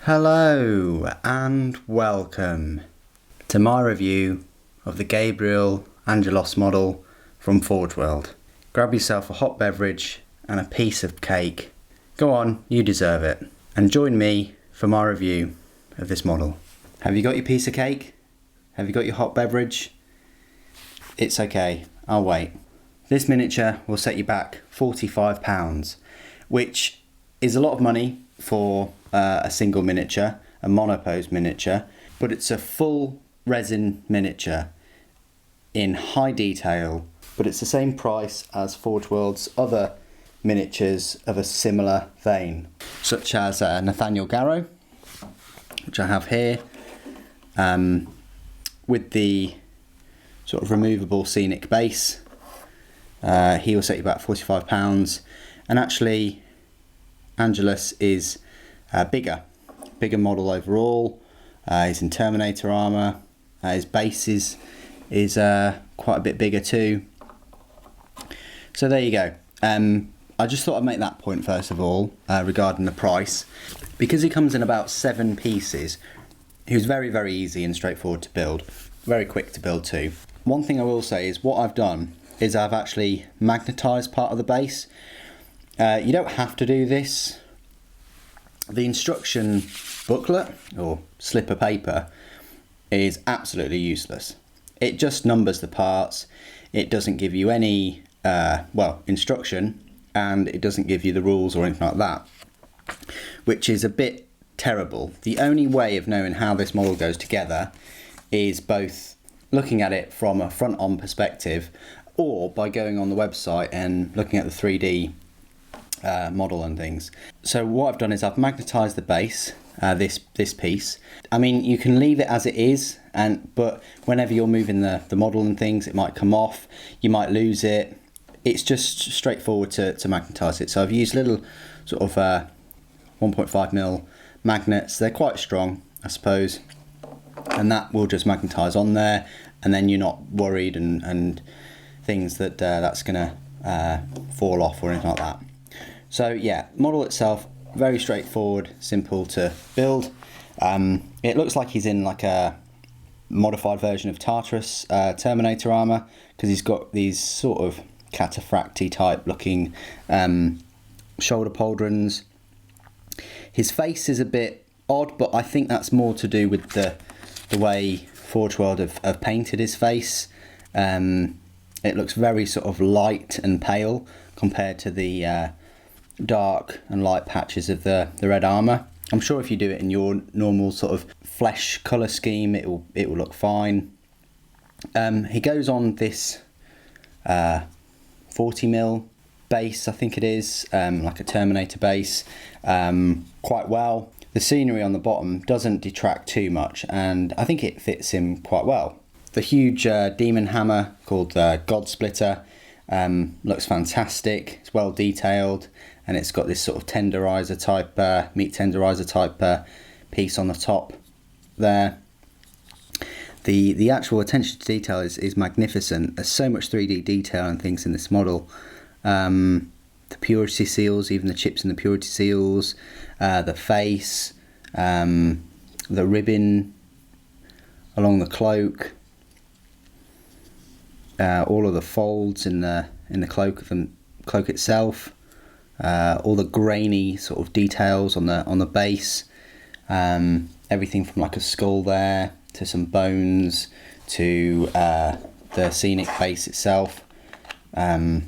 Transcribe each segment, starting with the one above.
Hello and welcome to my review of the Gabriel Angelos model from Forge World. Grab yourself a hot beverage and a piece of cake. Go on, you deserve it. And join me for my review of this model. Have you got your piece of cake? Have you got your hot beverage? It's okay, I'll wait. This miniature will set you back £45, which is a lot of money for a single miniature, a monopose miniature, but it's a full resin miniature in high detail, but it's the same price as Forge World's other miniatures of a similar vein, such as Nathaniel Garrow, which I have here, with the sort of removable scenic base. He will set you about £45, and actually Angelos is bigger model overall. He's in Terminator armour. His base is quite a bit bigger too. So there you go. I just thought I'd make that point first of all regarding the price. Because he comes in about 7 pieces, he was very easy and straightforward to build. Very quick to build too. One thing I will say is what I've done is I've actually magnetised part of the base. You don't have to do this. The instruction booklet or slip of paper is absolutely useless. It just numbers the parts. It doesn't give you any instruction, and it doesn't give you the rules or anything like that, which is a bit terrible. The only way of knowing how this model goes together is both looking at it from a front-on perspective or by going on the website and looking at the 3D model and things. So what I've done is I've magnetised the base, this piece. I mean, you can leave it as it is, but whenever you're moving the model and things, it might come off, you might lose it. It's just straightforward to magnetise it. So I've used little sort of 1.5mm magnets. They're quite strong, I suppose, and that will just magnetise on there, and then you're not worried and things that that's gonna fall off or anything like that. So yeah, model itself, very straightforward, simple to build. It looks like he's in like a modified version of Tartarus Terminator armour, because he's got these sort of cataphracty type looking shoulder pauldrons. His face is a bit odd, but I think that's more to do with the way Forge World have painted his face. It looks very sort of light and pale compared to the dark and light patches of the red armour. I'm sure if you do it in your normal sort of flesh colour scheme, it will look fine. He goes on this 40mm base, I think it is, like a Terminator base, quite well. The scenery on the bottom doesn't detract too much, and I think it fits him quite well. The huge demon hammer called God Splitter looks fantastic. It's well detailed, and it's got this sort of tenderizer type, meat tenderizer type piece on the top there. The actual attention to detail is magnificent. There's so much 3D detail and things in this model. The purity seals, even the chips in the purity seals, the face, the ribbon along the cloak, all of the folds in the cloak itself, all the grainy sort of details on the base, everything from like a skull there to some bones to the scenic base itself. You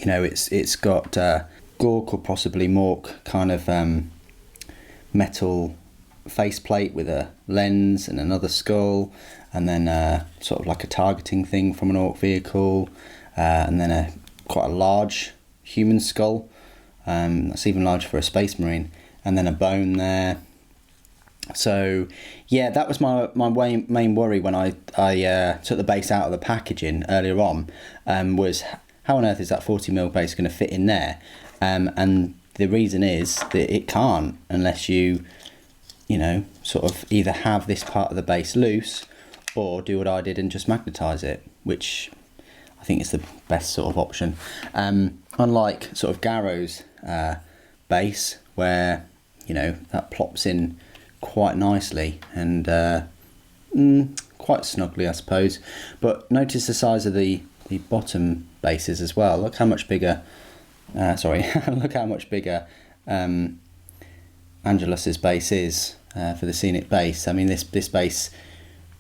know, it's got Gork or possibly Mork kind of metal faceplate with a lens and another skull, and then sort of like a targeting thing from an Orc vehicle, and then quite a large human skull, that's even larger for a Space Marine, and then a bone there. So yeah, that was my main worry when I took the base out of the packaging earlier on, was how on earth is that 40mm base going to fit in there? And the reason is that it can't, unless you know, sort of either have this part of the base loose or do what I did and just magnetise it, which I think is the best sort of option. Unlike sort of Garrow's base, where you know, that plops in quite nicely and quite snugly, I suppose. But notice the size of the bottom bases as well. Look how much bigger. Look how much bigger Angelos's base is for the scenic base. I mean, this base,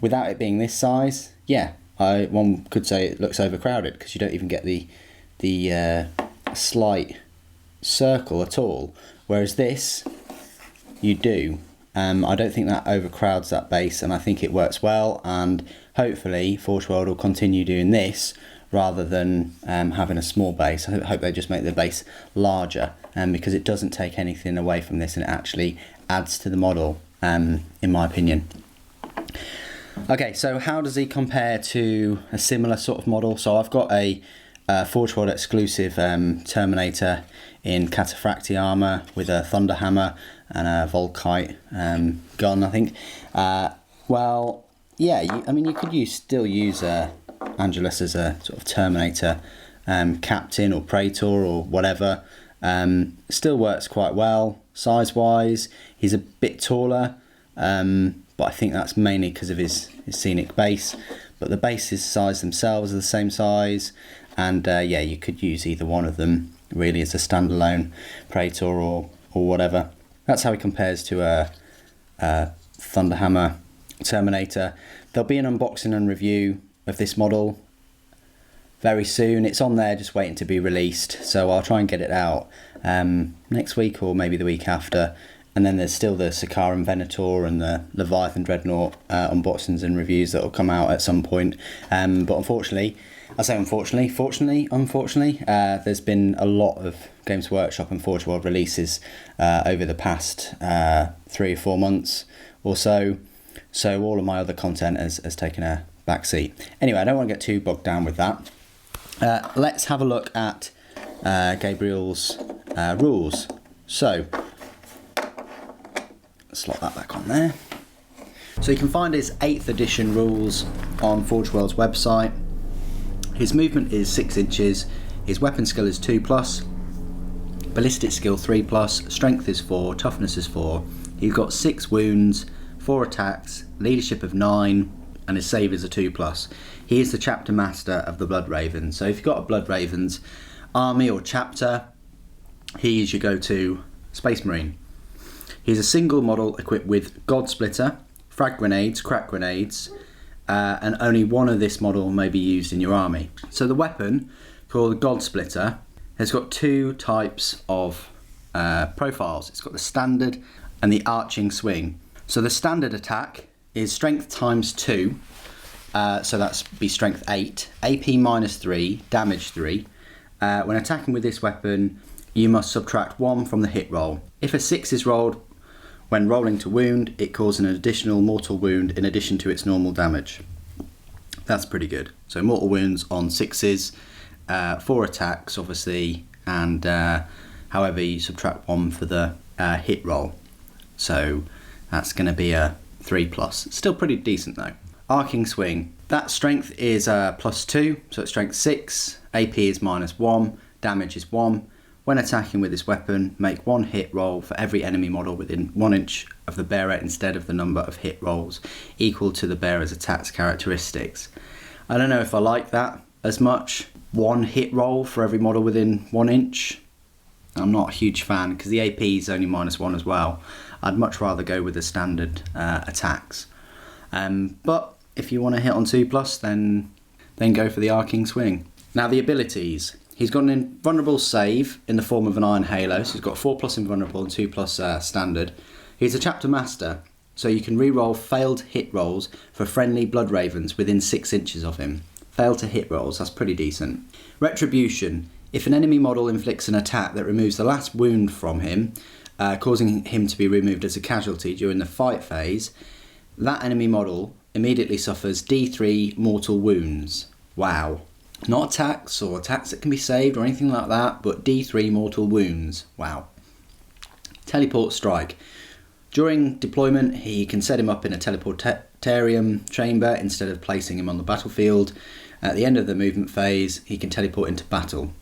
without it being this size, yeah, one could say it looks overcrowded because you don't even get the slight circle at all. Whereas this, you do. I don't think that overcrowds that base, and I think it works well. And hopefully, Forge World will continue doing this rather than having a small base. I hope they just make the base larger, because it doesn't take anything away from this, and it actually adds to the model, in my opinion. Okay, so how does he compare to a similar sort of model? So I've got a Forge World exclusive Terminator in Cataphractii armour with a Thunder Hammer and a Volkite gun, I think. Well, yeah, you could still use Angelos as a sort of Terminator captain or Praetor or whatever. Still works quite well size-wise. He's a bit taller, but I think that's mainly because of his scenic base. But the bases size themselves are the same size, and yeah, you could use either one of them really as a standalone Praetor or whatever. That's how he compares to a Thunderhammer Terminator. There'll be an unboxing and review of this model very soon. It's on there just waiting to be released, so I'll try and get it out next week or maybe the week after. And then there's still the Sakaran Venator and the Leviathan Dreadnought unboxings and reviews that will come out at some point. But unfortunately, unfortunately, there's been a lot of Games Workshop and Forge World releases over the past 3 or 4 months or so. So all of my other content has taken a back seat. Anyway, I don't want to get too bogged down with that. Let's have a look at Gabriel's rules. So, slot that back on there. So you can find his 8th edition rules on Forge World's website. His movement is 6 inches, his weapon skill is 2+, ballistic skill 3+, strength is 4, toughness is 4. He's got 6 wounds, 4 attacks, leadership of 9, and his save is a 2+. He is the chapter master of the Blood Ravens. So if you've got a Blood Ravens army or chapter, he is your go-to Space Marine. He's a single model equipped with God Splitter, frag grenades, crack grenades, and only one of this model may be used in your army. So the weapon, called the God Splitter, has got 2 types of profiles. It's got the standard and the arching swing. So the standard attack is strength times 2, so that's be strength 8, AP minus 3, damage 3. When attacking with this weapon, you must subtract 1 from the hit roll. If a 6 is rolled when rolling to wound, it causes an additional mortal wound in addition to its normal damage. That's pretty good. So mortal wounds on 6s, 4 attacks obviously, and however you subtract 1 for the hit roll. So that's going to be a 3+. Still pretty decent though. Arcing swing. That strength is +2, so it's strength 6. AP is -1. Damage is 1. When attacking with this weapon, make 1 hit roll for every enemy model within 1 inch of the bearer instead of the number of hit rolls equal to the bearer's attacks characteristics. I don't know if I like that as much. 1 hit roll for every model within 1 inch. I'm not a huge fan because the AP is only -1 as well. I'd much rather go with the standard attacks. But if you want to hit on 2+, then go for the arcing swing. Now the abilities. He's got an invulnerable save in the form of an Iron Halo, so he's got 4+ invulnerable and 2+ standard. He's a chapter master, so you can re-roll failed hit rolls for friendly Blood Ravens within 6 inches of him. Failed to hit rolls, that's pretty decent. Retribution. If an enemy model inflicts an attack that removes the last wound from him, causing him to be removed as a casualty during the fight phase, that enemy model immediately suffers D3 mortal wounds. Wow. Not attacks or attacks that can be saved or anything like that, but D3 mortal wounds. Wow. Teleport strike. During deployment, he can set him up in a teleportarium chamber instead of placing him on the battlefield. At the end of the movement phase, he can teleport into battle.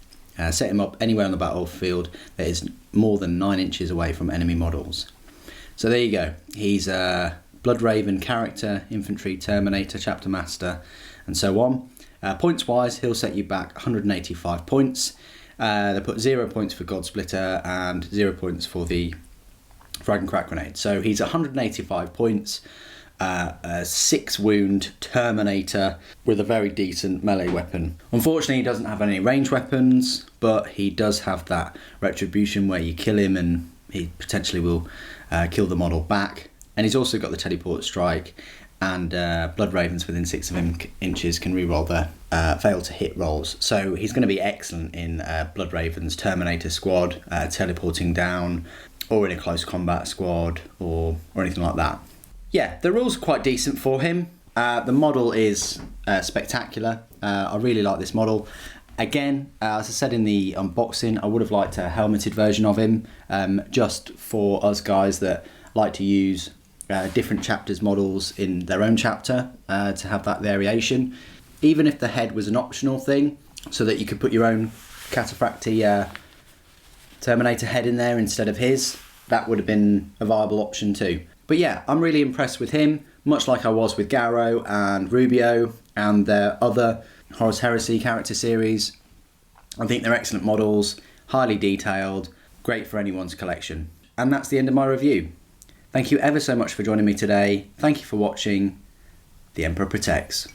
Set him up anywhere on the battlefield that is more than 9 inches away from enemy models. So there you go. He's a Bloodraven character, infantry, Terminator, chapter master, and so on. Points wise, he'll set you back 185 points. They put 0 points for Godsplitter and 0 points for the Frag and Crack Grenade. So he's 185 points, a 6 wound Terminator with a very decent melee weapon. Unfortunately, he doesn't have any range weapons, but he does have that retribution where you kill him and he potentially will kill the model back. And he's also got the teleport strike, and Blood Ravens within 6 inches can reroll their fail to hit rolls. So he's going to be excellent in Blood Ravens Terminator squad, teleporting down, or in a close combat squad, or anything like that. Yeah, the rules are quite decent for him. The model is spectacular. I really like this model. Again, as I said in the unboxing, I would have liked a helmeted version of him, just for us guys that like to use different chapters models in their own chapter to have that variation. Even if the head was an optional thing, so that you could put your own Cataphractii Terminator head in there instead of his, that would have been a viable option too. But yeah, I'm really impressed with him, much like I was with Garo and Rubio and their other Horus Heresy character series. I think they're excellent models, highly detailed, great for anyone's collection. And that's the end of my review. Thank you ever so much for joining me today. Thank you for watching. The Emperor Protects.